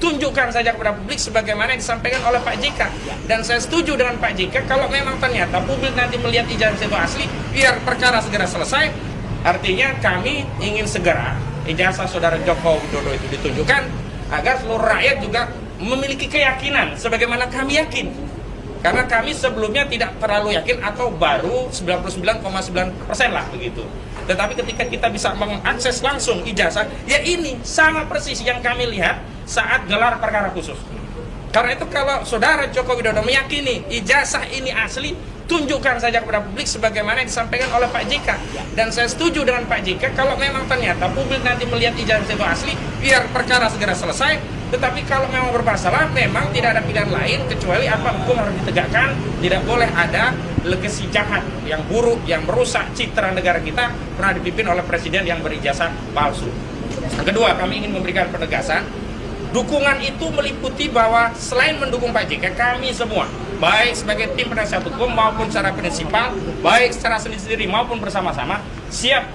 tunjukkan saja kepada publik sebagaimana yang disampaikan oleh Pak JK. Dan saya setuju dengan Pak JK, kalau memang ternyata publik nanti melihat ijazah itu asli, biar perkara segera selesai. Artinya kami ingin segera ijazah saudara Joko Widodo itu ditunjukkan agar seluruh rakyat juga memiliki keyakinan sebagaimana kami yakin. Karena kami sebelumnya tidak terlalu yakin atau baru 99,9% lah begitu. Tetapi ketika kita bisa mengakses langsung ijazah, ya ini sama persis yang kami lihat saat gelar perkara khusus. Karena itu kalau saudara Joko Widodo meyakini ijazah ini asli, tunjukkan saja kepada publik sebagaimana yang disampaikan oleh Pak JK. Dan saya setuju dengan Pak JK, kalau memang ternyata publik nanti melihat ijazah itu asli, biar perkara segera selesai. Tetapi kalau memang bermasalah, memang tidak ada pilihan lain kecuali apa, hukum harus ditegakkan. Tidak boleh ada legasi jahat yang buruk, yang merusak citra negara kita pernah dipimpin oleh presiden yang berijazah palsu. Yang kedua, kami ingin memberikan penegasan. Dukungan itu meliputi bahwa selain mendukung Pak JK, kami semua, baik sebagai tim penasihat hukum maupun secara prinsipal, baik secara sendiri-sendiri maupun bersama-sama, siap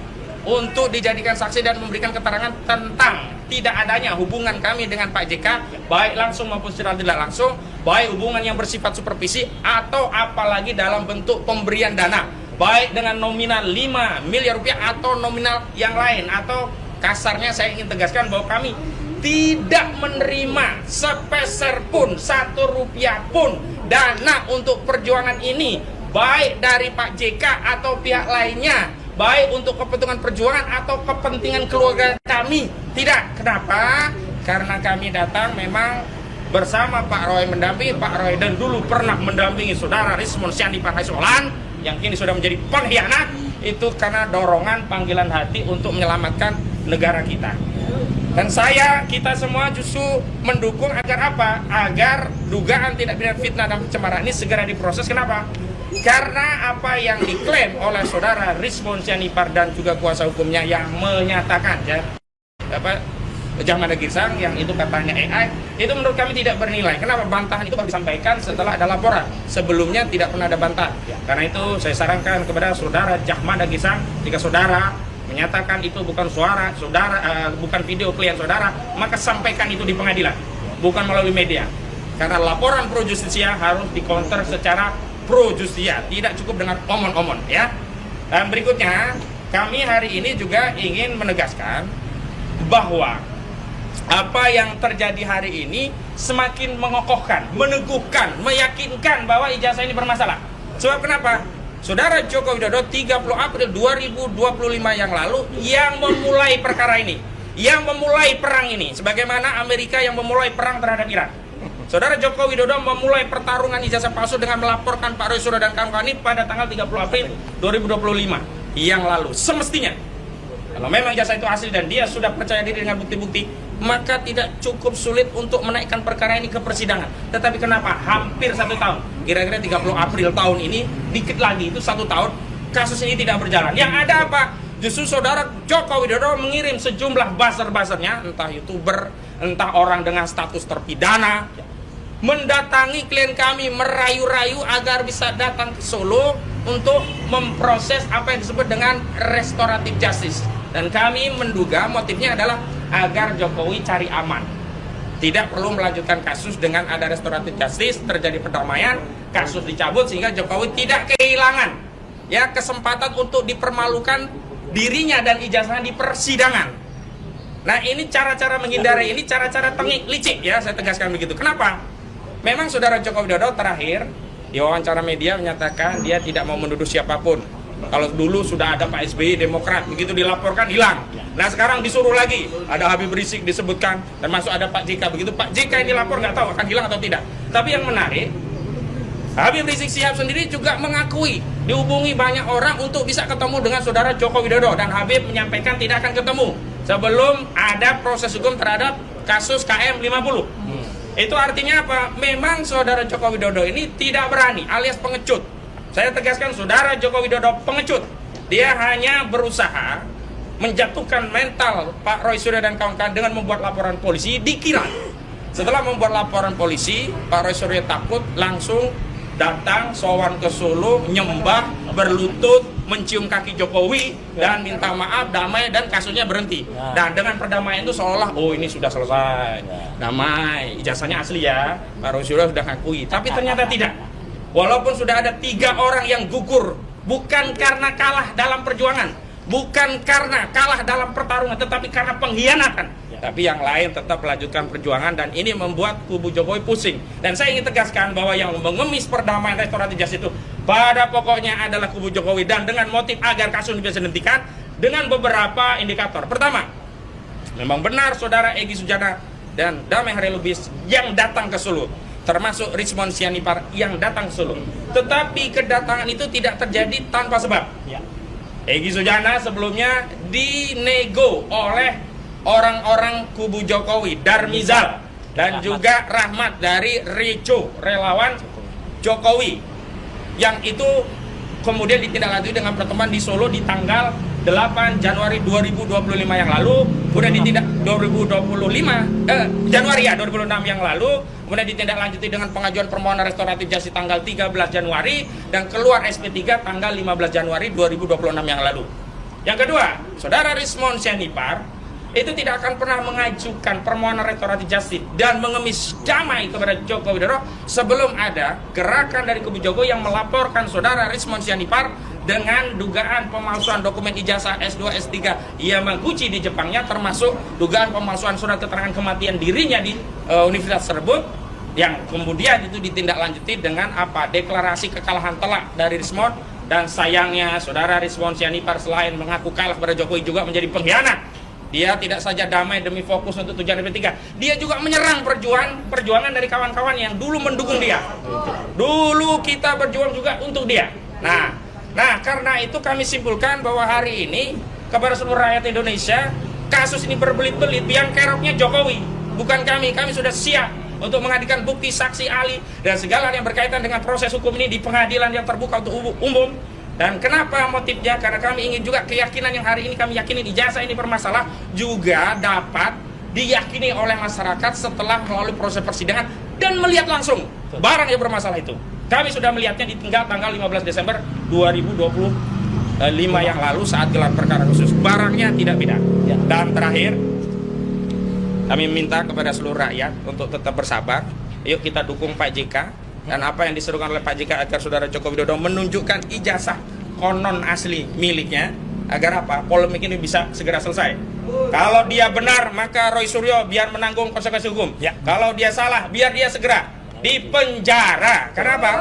untuk dijadikan saksi dan memberikan keterangan tentang tidak adanya hubungan kami dengan Pak JK, baik langsung maupun secara tidak langsung, baik hubungan yang bersifat supervisi atau apalagi dalam bentuk pemberian dana, baik dengan nominal 5 miliar rupiah atau nominal yang lain. Atau kasarnya saya ingin tegaskan bahwa kami tidak menerima sepeser pun, 1 rupiah pun dana untuk perjuangan ini, baik dari Pak JK atau pihak lainnya, baik untuk kepentingan perjuangan atau kepentingan keluarga kami. Tidak. Kenapa? Karena kami datang memang bersama Pak Roy, mendampingi Pak Roy, dan dulu pernah mendampingi saudara Rismon Syandi Parhasiolan yang kini sudah menjadi pengkhianat. Itu karena dorongan panggilan hati untuk menyelamatkan negara kita. Dan kita semua justru mendukung agar apa? Agar dugaan tindak pidana fitnah dan pencemaran ini segera diproses. Kenapa? Karena apa yang diklaim oleh saudara Rismon Syanipar dan juga kuasa hukumnya yang menyatakan Jahmada Girsang yang itu katanya AI, itu menurut kami tidak bernilai. Kenapa? Bantahan itu baru disampaikan setelah ada laporan. Sebelumnya tidak pernah ada bantahan. Karena itu saya sarankan kepada saudara Jahmada Girsang, jika saudara menyatakan itu bukan suara saudara, bukan video klien saudara, maka sampaikan itu di pengadilan, bukan melalui media. Karena laporan pro justisia harus dikonter secara pro justisia, tidak cukup dengan omon-omon ya. Dan berikutnya, kami hari ini juga ingin menegaskan bahwa apa yang terjadi hari ini semakin mengokohkan, meneguhkan, meyakinkan bahwa ijazah ini bermasalah. Sebab kenapa? Saudara Joko Widodo 30 April 2025 yang lalu yang memulai perkara ini, yang memulai perang ini, sebagaimana Amerika yang memulai perang terhadap Iran. Saudara Joko Widodo memulai pertarungan ijazah palsu dengan melaporkan Pak Roy Suryo dan kawan-kawan ini pada tanggal 30 April 2025 yang lalu. Semestinya, kalau memang ijazah itu asli dan dia sudah percaya diri dengan bukti-bukti, maka tidak cukup sulit untuk menaikkan perkara ini ke persidangan. Tetapi kenapa hampir 1 tahun, kira-kira 30 April tahun ini, dikit lagi itu 1 tahun, kasus ini tidak berjalan. Yang ada apa? Justru saudara Joko Widodo mengirim sejumlah buzzer-buzzernya, entah YouTuber, entah orang dengan status terpidana, mendatangi klien kami, merayu-rayu agar bisa datang ke Solo untuk memproses apa yang disebut dengan restoratif justice. Dan kami menduga motifnya adalah agar Jokowi cari aman, tidak perlu melanjutkan kasus dengan ada restoratif justice, terjadi perdamaian, kasus dicabut sehingga Jokowi tidak kehilangan ya kesempatan untuk dipermalukan dirinya dan ijazahnya di persidangan. Nah, ini cara-cara menghindari, ini cara-cara tengik licik ya, saya tegaskan begitu. Kenapa? Memang saudara Joko Widodo terakhir di wawancara media menyatakan dia tidak mau menuduh siapapun. Kalau dulu sudah ada Pak SBY Demokrat, begitu dilaporkan hilang. Nah sekarang disuruh lagi, ada Habib Rizik disebutkan, termasuk ada Pak JK. Begitu Pak JK ini lapor, nggak tahu akan hilang atau tidak. Tapi yang menarik, Habib Rizik Syihab sendiri juga mengakui dihubungi banyak orang untuk bisa ketemu dengan saudara Joko Widodo, dan Habib menyampaikan tidak akan ketemu sebelum ada proses hukum terhadap kasus KM 50. Itu artinya apa? Memang saudara Joko Widodo ini tidak berani, alias pengecut. Saya tegaskan, saudara Joko Widodo pengecut. Dia hanya berusaha menjatuhkan mental Pak Roy Suryo dan kawan-kawan dengan membuat laporan polisi. Dikira setelah membuat laporan polisi, Pak Roy Suryo takut, langsung datang sowan ke Solo, nyembah, berlutut, mencium kaki Jokowi dan minta maaf, damai, dan kasusnya berhenti. Dan dengan perdamaian itu seolah oh ini sudah selesai, damai. Ijazahnya asli ya, Pak Roy sudah ngakui. Tapi ternyata tidak. Walaupun sudah ada 3 orang yang gugur, bukan karena kalah dalam perjuangan, bukan karena kalah dalam pertarungan, tetapi karena pengkhianatan. Tapi yang lain tetap melanjutkan perjuangan, dan ini membuat kubu Jokowi pusing. Dan saya ingin tegaskan bahwa yang mengemis perdamaian restoratif justice itu pada pokoknya adalah kubu Jokowi, dan dengan motif agar kasus ini bisa dihentikan dengan beberapa indikator. Pertama, memang benar saudara Egy Sujana dan Damai Hari Lubis yang datang ke Solo, termasuk Rizmon Sianipar yang datang ke Solo. Tetapi kedatangan itu tidak terjadi tanpa sebab. Egy Sujana sebelumnya dinego oleh orang-orang kubu Jokowi, Darmizal dan juga Rahmat dari Reco, relawan Jokowi, yang itu kemudian ditindaklanjuti dengan pertemuan di Solo di tanggal 8 Januari 2025 yang lalu, kemudian ditindak 2025 Januari ya 2006 yang lalu, kemudian ditindaklanjuti dengan pengajuan permohonan restoratif justice tanggal 13 Januari dan keluar SP3 tanggal 15 Januari 2026 yang lalu. Yang kedua, saudara Rizmon Sianipar itu tidak akan pernah mengajukan permohonan restoratif justice dan mengemis damai kepada Joko Widodo sebelum ada gerakan dari kubu Jokowi yang melaporkan saudara Rizmon Sianipar dengan dugaan pemalsuan dokumen ijazah S2, S3 Yamaguchi di Jepangnya, termasuk dugaan pemalsuan surat keterangan kematian dirinya di universitas tersebut, yang kemudian itu ditindaklanjuti dengan apa? Deklarasi kekalahan telak dari Rizmon. Dan sayangnya saudara Rizmon Sianipar selain mengaku kalah pada Jokowi juga menjadi pengkhianat. Dia tidak saja damai demi fokus untuk tujuan SP3, dia juga menyerang perjuangan dari kawan-kawan yang dulu mendukung dia. Dulu kita berjuang juga untuk dia. Nah, karena itu kami simpulkan bahwa hari ini kepada seluruh rakyat Indonesia, kasus ini berbelit-belit, yang keroknya Jokowi, bukan kami. Kami sudah siap untuk menghadirkan bukti, saksi, ahli, dan segala yang berkaitan dengan proses hukum ini di pengadilan yang terbuka untuk umum. Dan kenapa motifnya? Karena kami ingin juga keyakinan yang hari ini kami yakini ijazah ini bermasalah juga dapat diyakini oleh masyarakat setelah melalui proses persidangan dan melihat langsung barang yang bermasalah itu. Kami sudah melihatnya di tanggal 15 Desember 2025 yang lalu saat gelar perkara khusus. Barangnya tidak beda. Dan terakhir, kami minta kepada seluruh rakyat untuk tetap bersabar. Yuk kita dukung Pak JK. Dan apa yang diserukan oleh Pak JK agar saudara Joko Widodo menunjukkan ijazah konon asli miliknya, agar apa? Polemik ini bisa segera selesai. Kalau dia benar, maka Roy Suryo biar menanggung konsekuensi hukum. Kalau dia salah, biar dia segera dipenjara. Kenapa?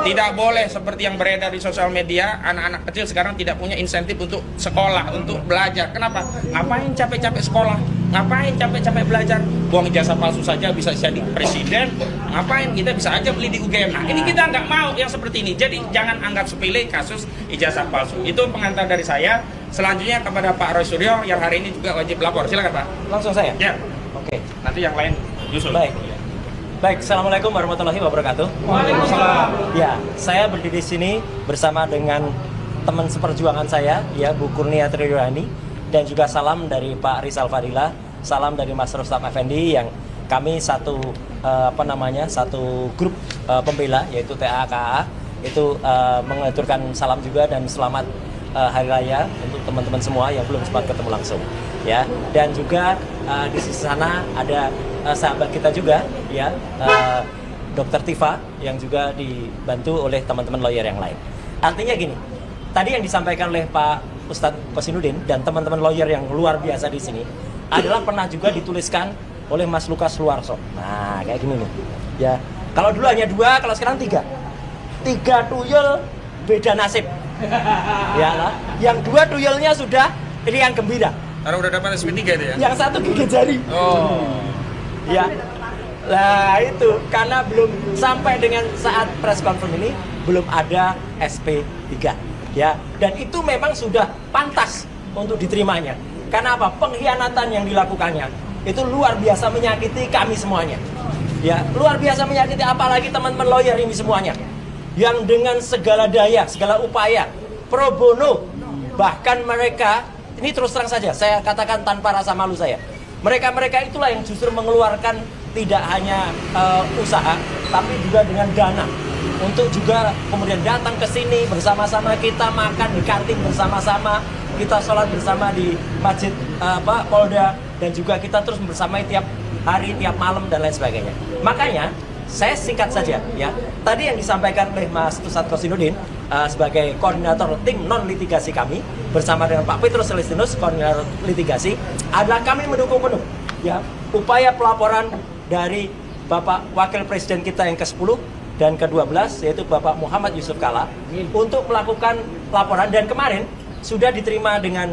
Tidak boleh seperti yang beredar di sosial media, anak-anak kecil sekarang tidak punya insentif untuk sekolah, untuk belajar. Kenapa? Ngapain capek-capek sekolah? Ngapain capek-capek belajar? Buang ijazah palsu saja bisa jadi presiden. Ngapain? Kita bisa aja beli di UGM. Nah, ini kita nggak mau yang seperti ini. Jadi jangan anggap sepele kasus ijazah palsu. Itu pengantar dari saya. Selanjutnya kepada Pak Roy Suryo yang hari ini juga wajib lapor. Silakan Pak. Langsung saya? Ya. Oke. Nanti yang lain nyusul. Baik, Assalamualaikum warahmatullahi wabarakatuh. Waalaikumsalam. Ya, saya berdiri di sini bersama dengan teman seperjuangan saya, ya, Bu Kurnia Triyohani, dan juga salam dari Pak Rizal Fadila, salam dari Mas Rustam Effendi, yang kami satu grup pembela, yaitu TAKA, itu mengaturkan salam juga dan selamat Hari Raya untuk teman-teman semua yang belum sempat ketemu langsung, ya. Dan juga di sisi sana ada sahabat kita juga, ya, Dr. Tifa, yang juga dibantu oleh teman-teman lawyer yang lain. Artinya gini, tadi yang disampaikan oleh Pak Ustadz Kosinudin dan teman-teman lawyer yang luar biasa di sini adalah pernah juga dituliskan oleh Mas Lukas Luarso. Nah, kayak gini nih, ya. Kalau dulu hanya 2, kalau sekarang 3. 3 tuyul beda nasib. Ya lah. Yang 2 tuyulnya sudah riang gembira. Karena udah dapat SP3 itu ya? Yang 1 gigit jari. Oh. Ya. Lah itu karena belum sampai dengan saat press conference ini belum ada SP3, ya. Dan itu memang sudah pantas untuk diterimanya. Karena apa? Pengkhianatan yang dilakukannya itu luar biasa menyakiti kami semuanya. Ya, luar biasa menyakiti, apalagi teman-teman lawyer ini semuanya. Yang dengan segala daya, segala upaya pro bono, bahkan mereka ini terus terang saja saya katakan tanpa rasa malu saya. Mereka itulah yang justru mengeluarkan tidak hanya usaha, tapi juga dengan dana untuk juga kemudian datang ke sini bersama-sama, kita makan di kantin bersama-sama, kita sholat bersama di masjid Polda, dan juga kita terus bersamai tiap hari, tiap malam dan lain sebagainya. Makanya saya singkat saja ya, tadi yang disampaikan oleh Mas Ustadz Kosinudin sebagai koordinator tim non litigasi kami bersama dengan Pak Petrus Celestinus koordinator litigasi adalah kami mendukung penuh ya upaya pelaporan dari Bapak Wakil Presiden kita yang ke-10 dan ke-12 yaitu Bapak Muhammad Yusuf Kalla untuk melakukan laporan, dan kemarin sudah diterima dengan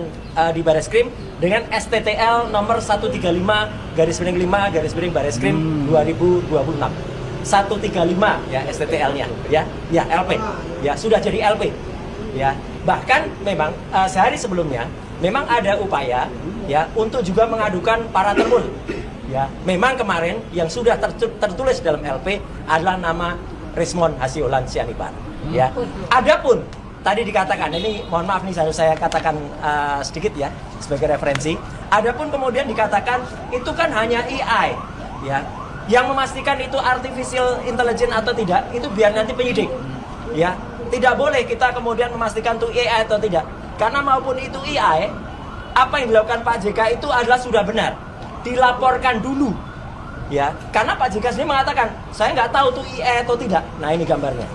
di Bareskrim dengan STTL nomor 135/5/Bareskrim 2026. 135 ya STTL-nya ya LP ya, sudah jadi LP ya. Bahkan memang sehari sebelumnya memang ada upaya ya untuk juga mengadukan para termul ya. Memang kemarin yang sudah tertulis dalam LP adalah nama Rismon Hasiolan Sianipar ya. Adapun tadi dikatakan, ini mohon maaf nih saya katakan sedikit ya sebagai referensi. Adapun kemudian dikatakan itu kan hanya AI ya. Yang memastikan itu artificial intelligence atau tidak, itu biar nanti penyidik. Ya, tidak boleh kita kemudian memastikan itu AI atau tidak. Karena maupun itu AI, apa yang dilakukan Pak JK itu adalah sudah benar. Dilaporkan dulu. Ya, karena Pak JK sendiri mengatakan, saya nggak tahu itu AI atau tidak. Nah, ini gambarnya.